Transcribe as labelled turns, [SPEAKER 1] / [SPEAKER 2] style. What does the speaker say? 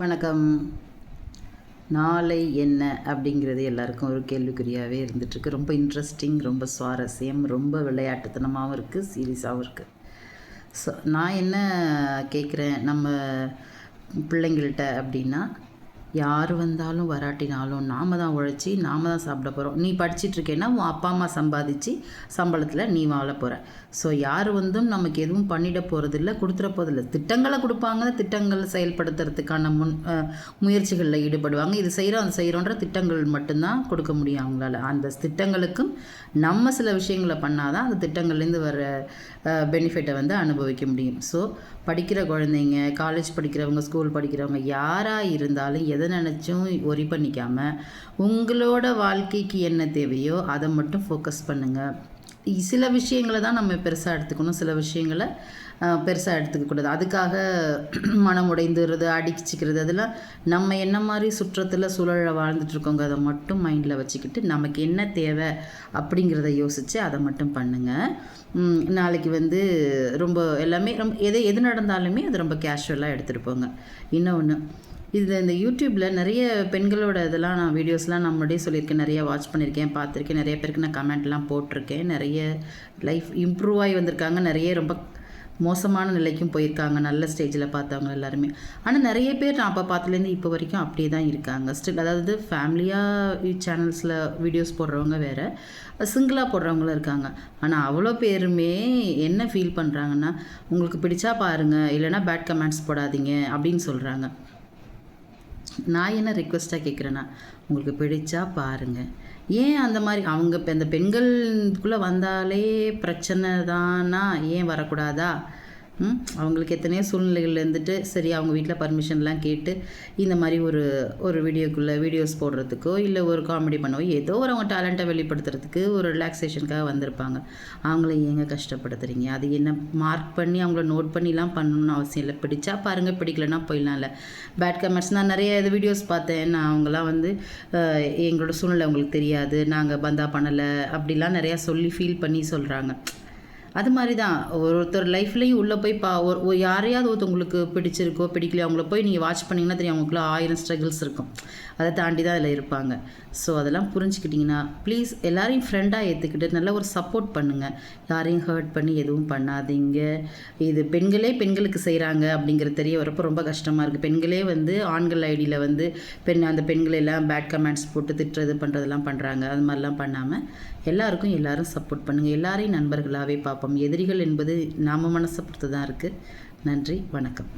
[SPEAKER 1] வணக்கம். நாளை என்ன அப்படிங்கிறது எல்லாருக்கும் ஒரு கேள்விக்குறியாகவே இருந்துகிட்ருக்கு. ரொம்ப இன்ட்ரெஸ்டிங், ரொம்ப சுவாரஸ்யம், ரொம்ப விளையாட்டுத்தனமாகவும் இருக்குது, சீரியஸாகவும் இருக்குது. ஸோ நான் என்ன கேட்குறேன் நம்ம பிள்ளைங்கள்கிட்ட அப்படின்னா, யார் வந்தாலும் வராட்டினாலும் நாம் தான் உழைச்சி நாம் தான் சாப்பிட போகிறோம். நீ படிச்சிட்ருக்கேன்னா உன் அப்பா அம்மா சம்பாதிச்சு சம்பளத்தில் நீ வாழ போகிற. ஸோ யார் வந்தும் நமக்கு எதுவும் பண்ணிட போகிறதில்ல, கொடுத்துட போகிறதில்ல. திட்டங்களை கொடுப்பாங்க, திட்டங்கள் செயல்படுத்துறதுக்கான முயற்சிகளில் ஈடுபடுவாங்க. இது செய்கிறோம் அது செய்கிறோன்ற திட்டங்கள் மட்டும்தான் கொடுக்க முடியும் அவங்களால. அந்த திட்டங்களுக்கும் நம்ம சில விஷயங்களை பண்ணால் தான் அந்த திட்டங்கள்லேருந்து வர பெனிஃபிட்டை வந்து அனுபவிக்க முடியும். ஸோ படிக்கிற குழந்தைங்க, காலேஜ் படிக்கிறவங்க, ஸ்கூல் படிக்கிறவங்க யாராக இருந்தாலும் எதை நினச்சும் ஒரி பண்ணிக்காமல் உங்களோட வாழ்க்கைக்கு என்ன தேவையோ அதை மட்டும் ஃபோக்கஸ் பண்ணுங்கள். சில விஷயங்களை தான் நம்ம பெருசாக எடுத்துக்கணும், சில விஷயங்களை பெருசாக எடுத்துக்கக்கூடாது. அதுக்காக மனம் உடைந்துடுறது, அடிச்சுக்கிறது, அதெல்லாம் நம்ம என்ன மாதிரி சுற்றத்தில் சூழலில் வாழ்ந்துட்டுருக்கோங்க அதை மட்டும் மைண்டில் வச்சுக்கிட்டு நமக்கு என்ன தேவை அப்படிங்கிறத யோசித்து அதை மட்டும் பண்ணுங்கள். நாளைக்கு வந்து ரொம்ப எல்லாமே எது நடந்தாலுமே அது ரொம்ப கேஷுவலாக எடுத்துகிட்டு போங்க. இன்னொன்று, இந்த யூடியூப்பில் நிறைய பெண்களோட இதெல்லாம் நான் வீடியோஸ்லாம் நான் முன்னாடியே சொல்லியிருக்கேன், நிறைய வாட்ச் பண்ணியிருக்கேன், பார்த்துருக்கேன், நிறைய பேருக்கு நான் கமெண்ட்லாம் போட்டிருக்கேன். நிறைய லைஃப் இம்ப்ரூவ் ஆகி வந்திருக்காங்க, நிறைய ரொம்ப மோசமான நிலைக்கும் போயிருக்காங்க, நல்ல ஸ்டேஜில் பார்த்தவங்க எல்லாருமே. ஆனால் நிறைய பேர் நான் அப்போ பார்த்ததுலேருந்து இப்போ வரைக்கும் அப்படியே தான் இருக்காங்க ஸ்டில். அதாவது ஃபேமிலியாக சேனல்ஸில் வீடியோஸ் போடுறவங்க வேறு, சிங்கிளாக போடுறவங்களும் இருக்காங்க. ஆனால் அவ்வளோ பேருமே என்ன ஃபீல் பண்ணுறாங்கன்னா, உங்களுக்கு பிடிச்சா பாருங்கள், இல்லைனா பேட் கமெண்ட்ஸ் போடாதீங்க அப்படின்னு சொல்கிறாங்க. நான் என்ன ரிக்வெஸ்ட்டாக கேட்குறேன்னா, உங்களுக்கு பிடிச்சா பாருங்கள். ஏன் அந்த மாதிரி அவங்க இப்போ இந்த பெண்களுக்குள்ளே வந்தாலே பிரச்சனை தானா, ஏன் வரக்கூடாதா? அவங்களுக்கு எத்தனையோ சூழ்நிலைகள் இருந்துட்டு சரி அவங்க வீட்டில் பர்மிஷன்லாம் கேட்டு இந்த மாதிரி ஒரு வீடியோஸ் போடுறதுக்கோ இல்லை ஒரு காமெடி பண்ணவோ ஏதோ ஒரு அவங்க டேலண்ட்டை வெளிப்படுத்துறதுக்கு ஒரு ரிலாக்ஸேஷனுக்காக வந்திருப்பாங்க. அவங்கள ஏங்க கஷ்டப்படுத்துறீங்க? அது என்ன மார்க் பண்ணி அவங்கள நோட் பண்ணிலாம் பண்ணணும்னு அவசியம் இல்லை. பிடிச்சா பாருங்கள், பிடிக்கலன்னா போயிடலாம்ல. பேட் கமெண்ட்ஸ் நான் நிறைய இது வீடியோஸ் பார்த்தேன். நான் அவங்களாம் வந்து எங்களோட சூழ்நிலை அவங்களுக்கு தெரியாது, நாங்கள் பந்தா பண்ணலை அப்படிலாம் நிறையா சொல்லி ஃபீல் பண்ணி சொல்கிறாங்க. அது மாதிரி தான் ஒருத்தர் லைஃப்லேயும் உள்ளே போய் யாரையாவது ஒருத்தவங்களுக்கு பிடிச்சிருக்கோ பிடிக்கலையோ அவங்கள போய் நீங்கள் வாட்ச் பண்ணிங்கன்னா தெரியும், அவங்களுக்குள்ள 1000 ஸ்ட்ரகிள்ஸ் இருக்கும். அதை தாண்டி தான் அதில் இருப்பாங்க. ஸோ அதெல்லாம் புரிஞ்சுக்கிட்டிங்கன்னா ப்ளீஸ் எல்லோரையும் ஃப்ரெண்டாக ஏற்றுக்கிட்டு நல்ல ஒரு சப்போர்ட் பண்ணுங்கள். யாரையும் ஹர்ட் பண்ணி எதுவும் பண்ணாதீங்க. இது பெண்களுக்கு செய்கிறாங்க அப்படிங்கிறது தெரிய வரப்போ ரொம்ப கஷ்டமாக இருக்குது. பெண்களே வந்து ஆண்கள் ஐடியில் வந்து அந்த பெண்களெல்லாம் பேட் கமெண்ட்ஸ் போட்டு திட்டுறது பண்ணுறதெல்லாம் பண்ணுறாங்க. அது மாதிரிலாம் பண்ணாமல் எல்லாரும் சப்போர்ட் பண்ணுங்கள். எல்லாரையும் நண்பர்களாகவே பார்ப்போம். எதிரிகள் என்பது நாம் மனசை பொறுத்து தான் இருக்குது. நன்றி, வணக்கம்.